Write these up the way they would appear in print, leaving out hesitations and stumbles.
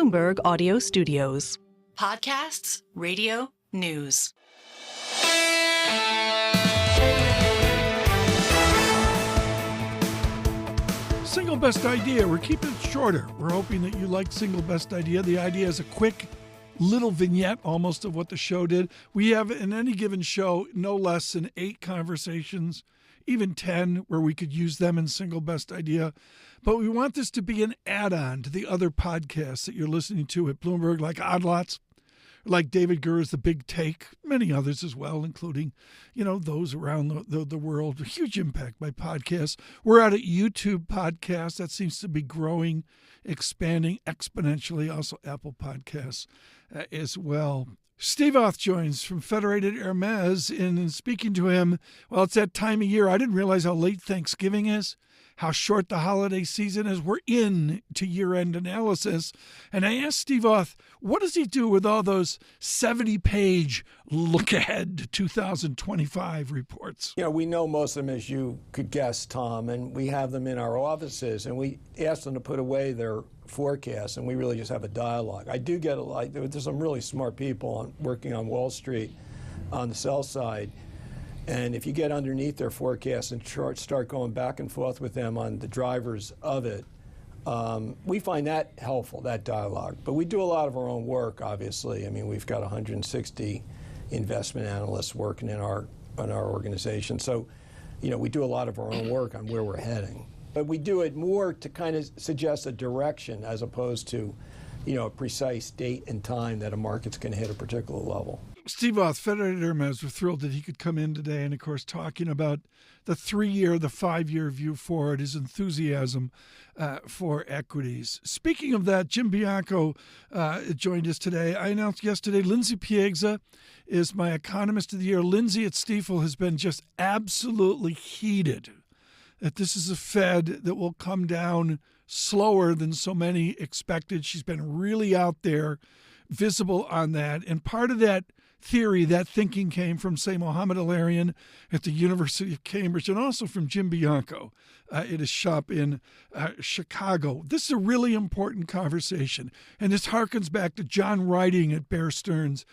Bloomberg Audio Studios. Podcasts, radio, news. Single best idea. We're keeping it shorter. We're hoping that you like single best idea. The idea is a quick little vignette almost of what the show did. We have in any given show no less than 8 conversations, even 10, where we could use them in single best idea. But we want this to be an add-on to the other podcasts that you're listening to at Bloomberg, like Odd Lots, like David Gurr's The Big Take, many others as well, including, those around the world. A huge impact by podcasts. We're out at YouTube Podcasts. That seems to be growing, expanding exponentially. Also Apple Podcasts as well. Steve Auth joins from Federated Hermes. In speaking to him, well, it's that time of year. I didn't realize how late Thanksgiving is, how short the holiday season is. We're into year-end analysis. And I asked Steve Auth, what does he do with all those 70-page look-ahead to 2025 reports? We know most of them, as you could guess, Tom, and we have them in our offices, and we ask them to put away their forecasts, and we really just have a dialogue. I do get there's some really smart people working on Wall Street on the sell side. And if you get underneath their forecasts and start going back and forth with them on the drivers of it, we find that helpful, that dialogue. But we do a lot of our own work, obviously. I mean, we've got 160 investment analysts working in our organization. So, we do a lot of our own work on where we're heading. But we do it more to kind of suggest a direction as opposed to, a precise date and time that a market's going to hit a particular level. Steve Auth, Federated Hermes, we're thrilled that he could come in today and, of course, talking about the 3-year, the 5-year view forward, his enthusiasm for equities. Speaking of that, Jim Bianco joined us today. I announced yesterday Lindsay Piegza is my Economist of the Year. Lindsay at Stifel has been just absolutely heated that this is a Fed that will come down slower than so many expected. She's been really out there, visible on that. And part of that theory, that thinking came from, say, Mohamed El-Arian at the University of Cambridge, and also from Jim Bianco at his shop in Chicago. This is a really important conversation, and this harkens back to John Writing at Bear Stearns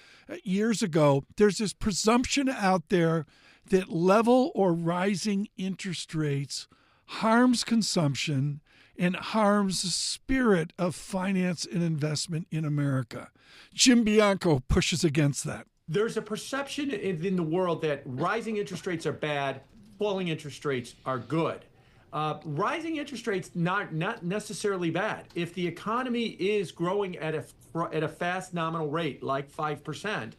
years ago. There's this presumption out there that level or rising interest rates harms consumption and harms the spirit of finance and investment in America. Jim Bianco pushes against that. There's a perception in the world that rising interest rates are bad, falling interest rates are good. Rising interest rates not necessarily bad. If the economy is growing at a fast nominal rate, like 5%,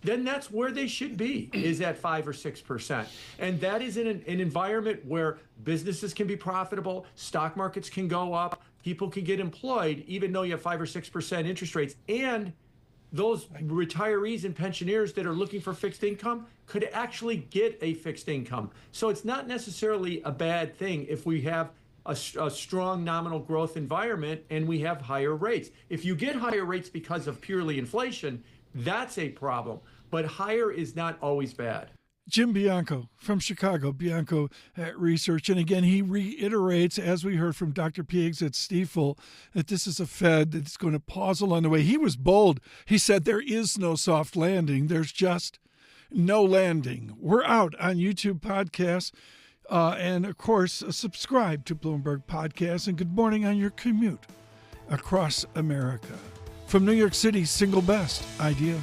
then that's where they should be, is at 5 or 6%. And that is in an environment where businesses can be profitable, stock markets can go up, people can get employed, even though you have 5 or 6% interest rates. And those retirees and pensioners that are looking for fixed income could actually get a fixed income. So it's not necessarily a bad thing if we have a strong nominal growth environment and we have higher rates. If you get higher rates because of purely inflation, that's a problem. But higher is not always bad. Jim Bianco from Chicago, Bianco Research. And again, he reiterates, as we heard from Dr. Piegza at Stifel, that this is a Fed that's going to pause along the way. He was bold. He said there is no soft landing. There's just no landing. We're out on YouTube podcasts. And, of course, subscribe to Bloomberg Podcasts. And good morning on your commute across America. From New York City's single best idea.